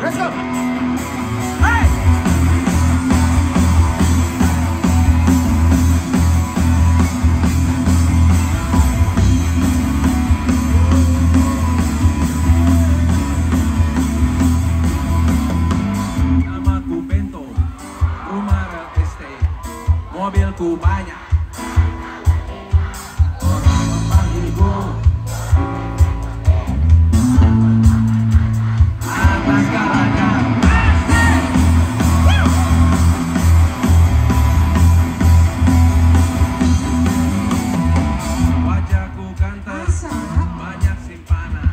Let's go. Hey. Namaku Bento, rumah real estate, mobilku banyak. Orang memanggilku atas galanya. Wajahku ganteng, banyak simpanan,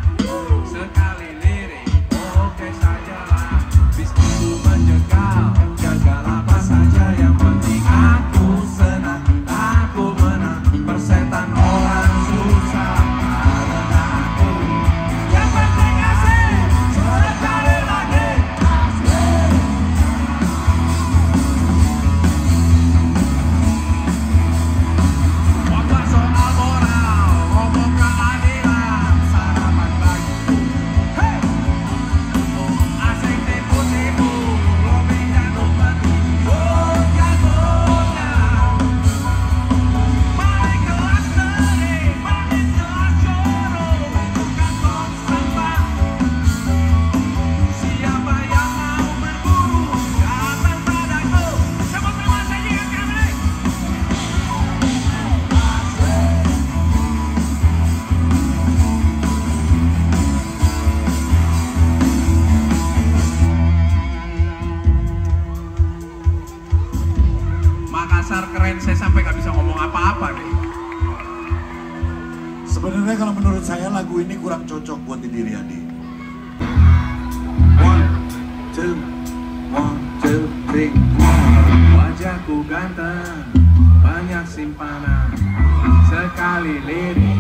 sekali lirik, oke sajalah. Bisnisku menjegal, gagal apa saja, yang penting aku senang, aku menang. Persetan orang susah karena aku, yang penting asik, sekali lagi asik. Wabah soal moral, ngomong keadilan, sarapan bagiku. Hey! Asik tipu-tipu, lobby dan upeti, jagonya. Balik kelas sering, balik kelas jorok, bukan tong sampah. Siapa yang mau berburu, datang padaku. Sebut nama sajikan kami. Makassar keren, saya sampai nggak bisa ngomong apa-apa nih. Sebenarnya kalau menurut saya lagu ini kurang cocok buat Didi Riyadi. 1, 2, 1, 2, 3. Wajahku ganteng, banyak simpanan, sekali lirik,